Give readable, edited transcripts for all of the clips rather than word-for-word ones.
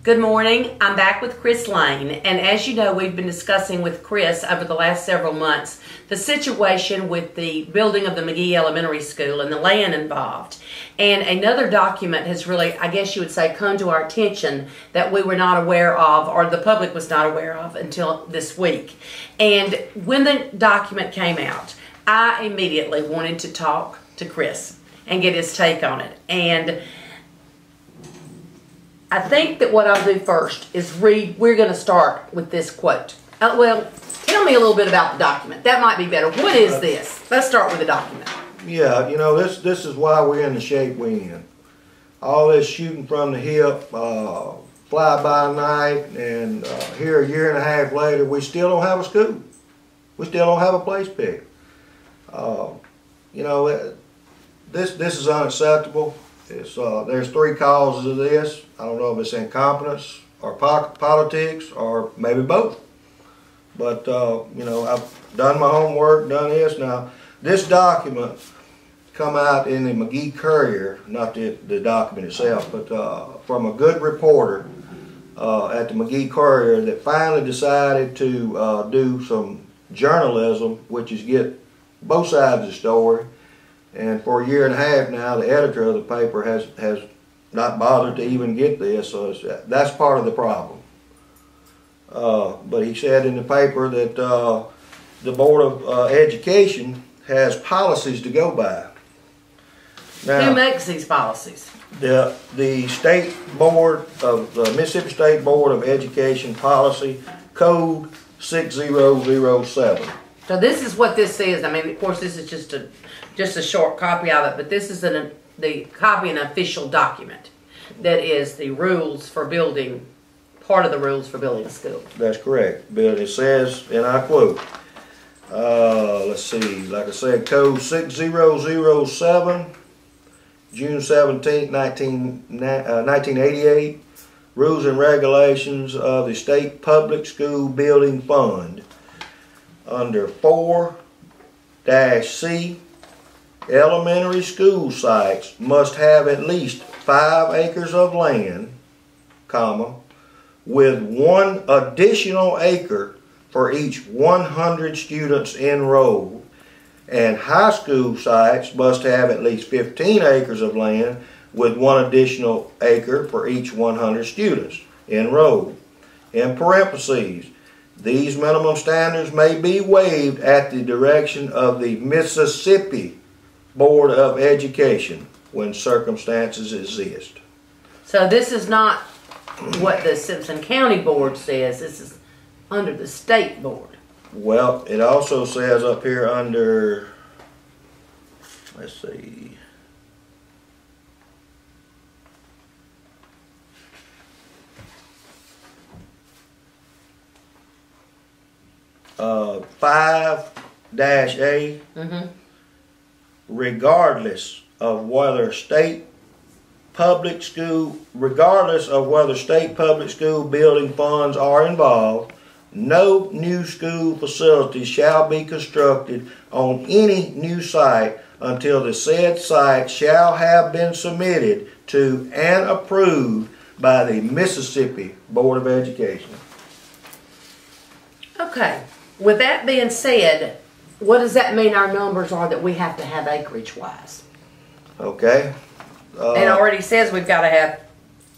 Good morning. I'm back with Chris Lane, and as you know, we've been discussing with Chris over the last several months the situation with the building of the Magee Elementary School and the land involved. And another document has really, I guess you would say, come to our attention that we were not aware of, or the public was not aware of until this week. And when the document came out, I immediately wanted to talk to Chris and get his take on it. And I think that what I'll do first is read, we're going to start with this quote. Well, tell me a little bit about the document. That might be better. What is this? Let's start with the document. Yeah, you know, this is why we're in the shape we're in. All this shooting from the hip, fly by night, and here a year and a half later, we still don't have a school. We still don't have a place picked. You know, this is unacceptable. There's three causes of this. I don't know if it's incompetence or politics or maybe both. But, you know, I've done my homework, done this. Now, this document come out in the Magee Courier, not the document itself, but from a good reporter at the Magee Courier that finally decided to do some journalism, which is get both sides of the story. And for a year and a half now, the editor of the paper has not bothered to even get this, so that's part of the problem. But he said in the paper that the Board of Education has policies to go by. Now, who makes these policies? The State Board of the Mississippi State Board of Education Policy Code 6007. So this is what this is. I mean, of course, this is just a short copy of it, but this is the copy an official document that is the rules for building, part of the rules for building a school. That's correct. But it says, and I quote, let's see, like I said, Code 6007, June 17, 1988, Rules and Regulations of the State Public School Building Fund. Under 4-C, elementary school sites must have at least 5 acres of land, comma, with 1 additional acre for each 100 students enrolled, and high school sites must have at least 15 acres of land with 1 additional acre for each 100 students enrolled. In parentheses, these minimum standards may be waived at the direction of the Mississippi Board of Education when circumstances exist. So this is not what the Simpson County Board says. This is under the state board. Well, it also says up here under, let's see, 5-A, regardless of whether state public school building funds are involved, no new school facility shall be constructed on any new site until the said site shall have been submitted to and approved by the Mississippi Board of Education. Okay. With that being said, what does that mean our numbers are that we have to have acreage-wise? Okay. It already says we've got to have.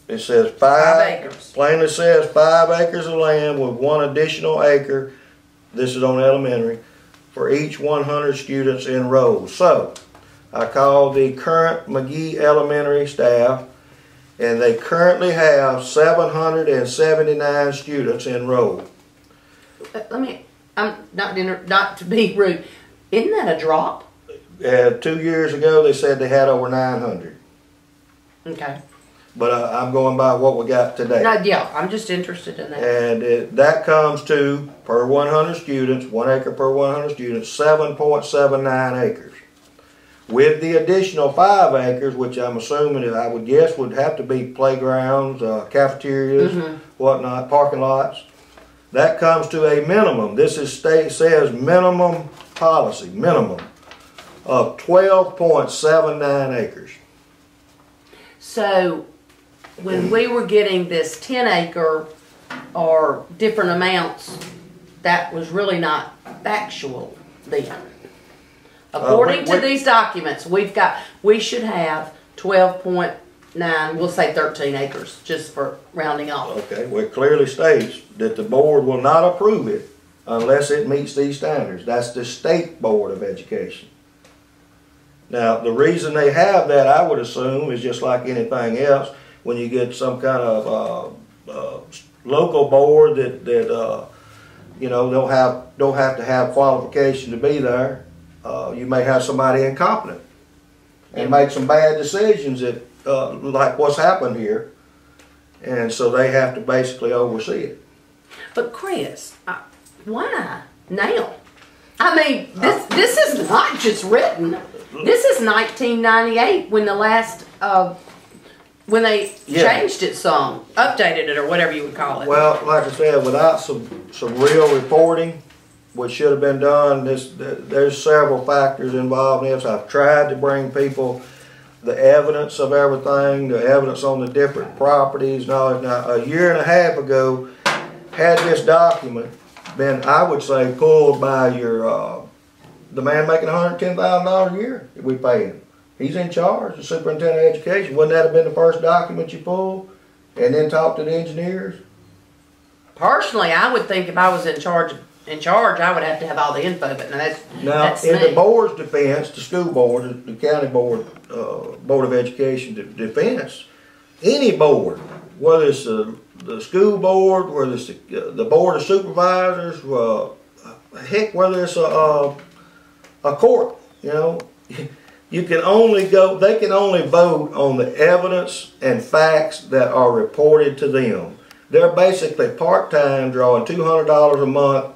It says 5 acres. Plainly says 5 acres of land with 1 additional acre. This is on elementary for each 100 students enrolled. So I called the current Magee Elementary staff, and they currently have 779 students enrolled. I'm not to be rude. Isn't that a drop? 2 years ago, they said they had over 900. Okay. But I'm going by what we got today. No, yeah, I'm just interested in that. And that comes to, per 100 students, 1 acre per 100 students, 7.79 acres. With the additional 5 acres, which I'm assuming, I would guess, would have to be playgrounds, cafeterias, whatnot, parking lots. That comes to a minimum. This is says minimum policy, minimum of 12.79 acres. So when we were getting this 10-acre or different amounts, that was really not factual then. According to these documents, we should have 12.9, we'll say 13 acres, just for rounding off. Okay, well, it clearly states that the board will not approve it unless it meets these standards. That's the State Board of Education. Now, the reason they have that, I would assume, is just like anything else. When you get some kind of local board that you know, don't have to have qualification to be there, you may have somebody incompetent and make some bad decisions that, like what's happened here, and so they have to basically oversee it. But Chris, why now? I mean, this is not just written. This is 1998 when the last when they changed it some, updated it, or whatever you would call it. Well, like I said, without some real reporting, which should have been done, there's several factors involved in this. I've tried to bring people the evidence of everything, the evidence on the different properties and all that. Now, a year and a half ago, had this document been, I would say, pulled by the man making $110,000 a year that we pay him. He's in charge, the superintendent of education. Wouldn't that have been the first document you pulled and then talk to the engineers? Personally, I would think if I was in charge, I would have to have all the info. But that's in me. the board's defense, the school board, the county board, Board of Education defense, any board, whether it's the school board, whether it's the board of supervisors, heck, whether it's a court, you know, you can only go. They can only vote on the evidence and facts that are reported to them. They're basically part-time, drawing $200 a month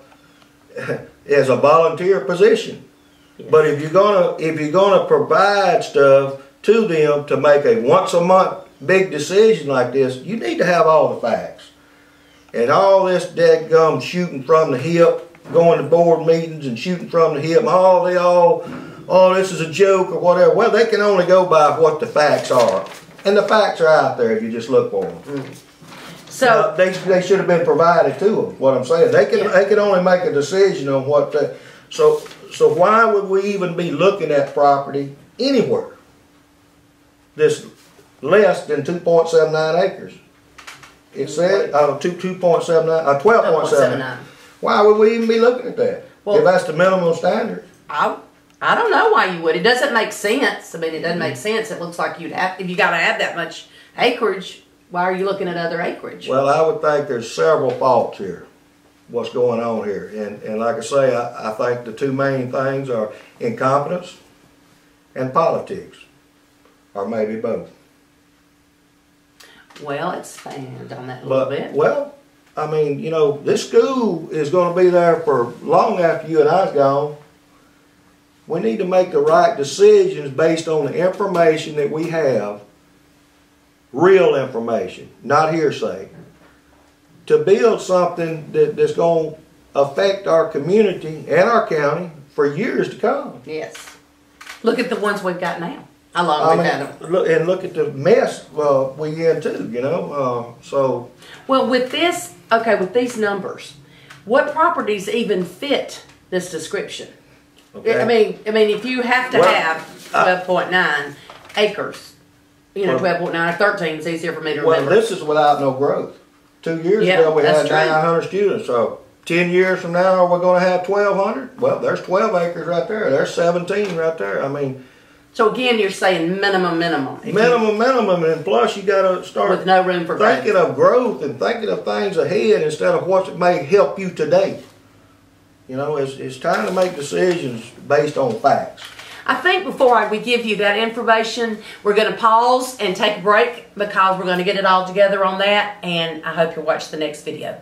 as a volunteer position. Yes. But if you're gonna provide stuff to them to make a once-a-month big decision like this, you need to have all the facts. And all this dead-gum shooting from the hip, going to board meetings and shooting from the hip, oh, this is a joke or whatever. Well, they can only go by what the facts are. And the facts are out there if you just look for them. Mm. So they should have been provided to them, what I'm saying. They can only make a decision on what the, so why would we even be looking at property anywhere that's less than 2.79 acres? It said 2.79, 12.79. Why would we even be looking at that? Well, if that's the minimum standard. I don't know why you would. It doesn't make sense. I mean, it doesn't make sense. It looks like you'd have, if you got to have that much acreage, why are you looking at other acreage? Well, I would think there's several faults here, what's going on here. And like I say, I think the two main things are incompetence and politics, or maybe both. Well, expand on that a little bit. Well, I mean, you know, this school is going to be there for long after you and I's gone. We need to make the right decisions based on the information that we have, real information, not hearsay, to build something that's going to affect our community and our county for years to come. Yes. Look at the ones we've got now. How long we've had them. And look at the mess we in too, you know. So. Well, with this, okay, with these numbers, what properties even fit this description? Okay. I mean, if you have to have 12.9 acres, you know, 12.9 or 13 is easier for me to remember. Well, this is without no growth. 2 years ago we had 900 students, so 10 years from now we're going to have 1,200. Well, there's 12 acres right there. There's 17 right there. I mean. So again, you're saying minimum. Minimum, and plus you got to start with no room for thinking of growth and thinking of things ahead instead of what may help you today. You know, it's time to make decisions based on facts. I think before we give you that information, we're going to pause and take a break because we're going to get it all together on that, and I hope you'll watch the next video.